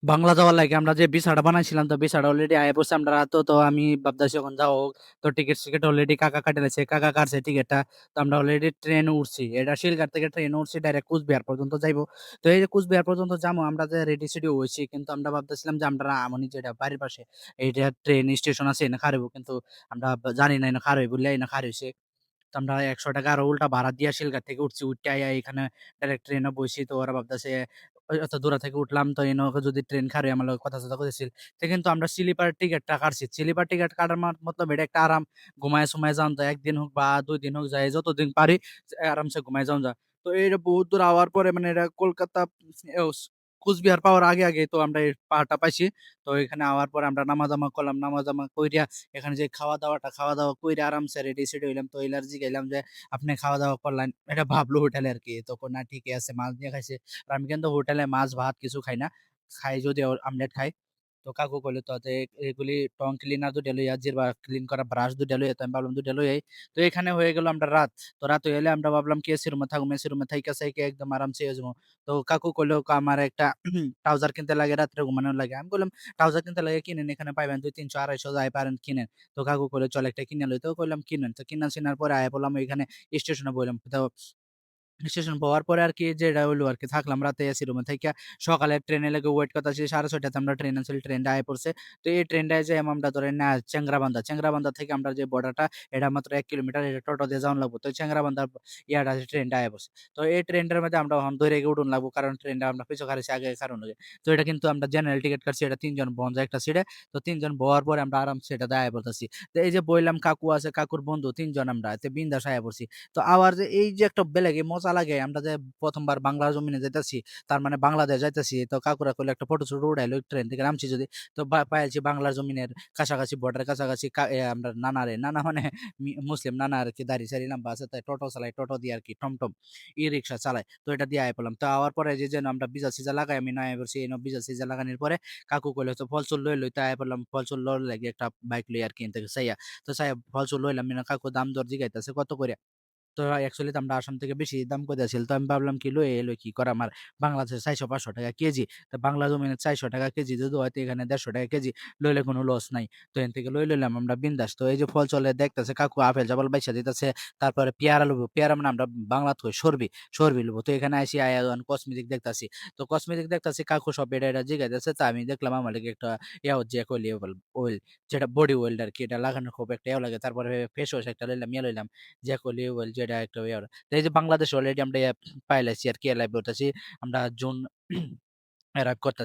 বাংলা যাওয়ার লাগে আমরা যে ভিসাটা বানাইছিলাম, তো ভিসাটা অলরেডি আয়া পড়ছে। আমরা তো আমি ভাবতেছি এখন যাও, তো টিকিট অলরেডি কাকা কাটে লাইছে, কাকা কাটছে টিকিটটা। তো আমরা অলরেডি ট্রেনে উঠছি, এটা শিলঘাট থেকে ট্রেনে উঠছি, ডাইরেক্ট কুচবিহার পর্যন্ত যাইবো। তো এই যে কুচবিহার পর্যন্ত যাবো, আমরা যে রেডি সেডি হয়েছি, কিন্তু আমরা ভাবতেছিলাম যে আমরা আমনি যেটা বাড়ির পাশে এইটা ট্রেন স্টেশন আছে এনে খারাইবো, কিন্তু আমরা জানি না এনে খারাই বললে এনে খারাইছে। তো আমরা ৳১০০ আরো উল্টা ভাড়া দিয়া শিলঘাট থেকে উঠছি। উইঠ্যা আইয়া এখানে ডাইরেক্ট ট্রেনে বইছি। তো ওরা ভাবতেছে এত দূরে থেকে উঠলাম, তো এনে যদি ট্রেন খারে আমার লগে কথা-টথা কইতেছিল। তো কিন্তু আমরা স্লিপার টিকেটটা কাটছি। স্লিপার টিকেট কাটার মতলব এটা একটা আরাম, ঘুমায়ে-সুমায়ে যাওন যায়। ১ দিন হোক বা ২ দিন হোক যায়, যতদিন পারি আরামসে ঘুমায়ে যাওন যায়। তো এটা বহুত দূর আওয়ার পরে মানে এটা কলকাতা কুচবিহার পাওয়ার আগে তো আমরা এই পাহাড়টা পাইছি। তো এখানে আওয়ার পরে আমরা নামা-জামা করলাম। নামা-জামা কইরা এখানে যে খাওয়া-দাওয়া কইরা আরামসে রেডি-সেডি হইলাম। তো এলার জিগাইলাম যে, "আপনি খাওয়া-দাওয়া করলেন?" এটা ভাবলো হোটেলে আরকি। তো কয়, "না ঠিকই আছে।" মাছ দিয়ে খাইছে। আর আমি কিন্তু হোটেলে মাছ, ভাত কিছু খাই না। খাই যদিও আমলেট খাই। তো কাকু কইলো, "তো এগুলি টং ক্লিনার ২ টা লইয়া, জিরবা ক্লিন করা ব্রাশ ২ টা লইয়া।" তো আমি ভাবলাম ২ টা লই আই। তো এখানে হয়ে গেল আমরা রাত। তো রাত হয়ে গেলে আমরা ভাবলাম কি এসি রুমে থাকবো। এসি রুমে থাইকা একদম আরামসে ইয়ে যাবো। তো কাকু কইলো, "আমার একটা ট্রাউজার কিনতে লাগে রাত্রে ঘুমানোর লাগে।" আমি বললাম, "ট্রাউজার কিনতে লাগে কিনেন। এখানে পাইবেন ২০০, ৩০০, ২৫০ যাই পারেন কিনেন।" তো কাকু কইলো, "চল একটা কিইনা লই।" তো কইলাম, "কিনেন।" তো কিনা-সিনার পরে আয়া পড়লাম এখানে স্টেশনে বইলাম। তো স্টেশন পাওয়ার পরে আরকি যেটা হইলো আরকি থাকলাম রাতে এসি রুমে থাইকা। সকালে ট্রেনের লেগে ওয়েট করতেছি। 6:30 তে আমরা ট্রেন আছিল। ট্রেনটা আয়া পড়ছে। তো এই ট্রেনটায় যাই আমরা ধরেন চেংড়াবান্ধা। চেংড়াবান্ধা থেকে আমরা যে বর্ডারটা, এটা মাত্র ১ কিলোমিটার। এটা টোটো দিয়ে যাওয়ান লাগবো। তো চেংড়াবান্ধার ইয়াটা ট্রেনটা আয়া পড়ছে। তো এই ট্রেনটার মধ্যে আমরা এখন ধইরা উঠুন লাগবো। কারণ ট্রেনটা আমরা পিছু খাড়াইছি আগে কারণ হইছে। তো এটা কিন্তু আমরা জেনারেল টিকেট কাটছি। এটা ৩ জন বহন যায় একটা সিটে। তো ৩ জন বওয়ার পরে আমরা আরামসে এটাতে আয়া পড়তেছি। তো এই যে বইলাম কাকু আছে, কাকুর বন্ধু ৩ জন আমরা। এতে বিন্দাস আয়া পড়ছি। তো আবার যে এই যে একটা বেলেগে মজা লাগে, আমরা যে ১ম বার বাংলার জমিনে যাইতাছি, তার মানে বাংলাদেশ যাইতাছি। তো কাকুরা কইলো একটা ফটো-ছটো উঠাইলো ট্রেন থেকে নামছি যদি। তো পাইছি বাংলার জমিনের কাছাকাছি, বর্ডারের কাছাকাছি আমরা নানারে, নানা মানে মুসলিম নানা আরকি, দাড়ি-সাড়ি লম্বা আছে। তাই টোটো চালায়। টোটো দিয়ে আরকি টমটম, ই-রিক্সা চালায়। তো এটা দিয়ে আয়া পড়লাম। তো আওয়ার পরে যে যেন আমরা ভিজা-সিজা লাগাই, আমি নাইমা পড়ছি। ভিজা-সিজা লাগানির পরে কাকু কইলো, "তো ফল-চুল লইতে আয়া পড়লাম।" ফল-চুল লওয়ার লাগি একটা বাইক লইয়া আরকি এন থেকে চাইয়া। তো চাইয়া ফল-চুল লইলাম। কাকু দাম-দর জিগাইতেছে, "কত কইরা?" তো অ্যাকচুয়ালি তো আমরা আসাম থেকে বেশি দাম কইতাছিল। তো আমি ভাবলাম কি লই কি করা আমার, বাংলাদেশে ৳৪০০-৫০০ কেজি। তো বাংলা জমিনে ৳৪০০ কেজি যদি হয়, তো এখানে ৳১৫০ কেজি লইলে কোনো লস নাই। তো এন থেকে লইলাম আমরা বিন্দাস। তো এই যে ফল চলে দেখতেছে কাকু আপেল জাপাল বাইচা দিতেছে। তারপরে পেয়ারা লইবো। পেয়ারা মানে আমরা বাংলাত কই সরবি লইবো। তো এখানে আইসি আয়া কসমেটিক দেখতাছি। তো কসমেটিক দেখতাছি কাকু সব এটা জিগাইতেছে। তো আমি দেখলাম আমার লাগি একটা যে অয়েল, যেটা বডি অয়েল আরকি, এটা লাগানোর খুব একটা ইয়া লাগে। তারপরে ফেস ওয়াশ একটা লইলাম, লইলাম। জ্যাকোলি ওয়েল যেটা একটা ইয়া। তো এই যে বাংলাদেশ অলরেডি আমরা পাইলাইছি আরকি, এলাই বলতেছি আমরা জুন অ্যারাইভ করতেছি।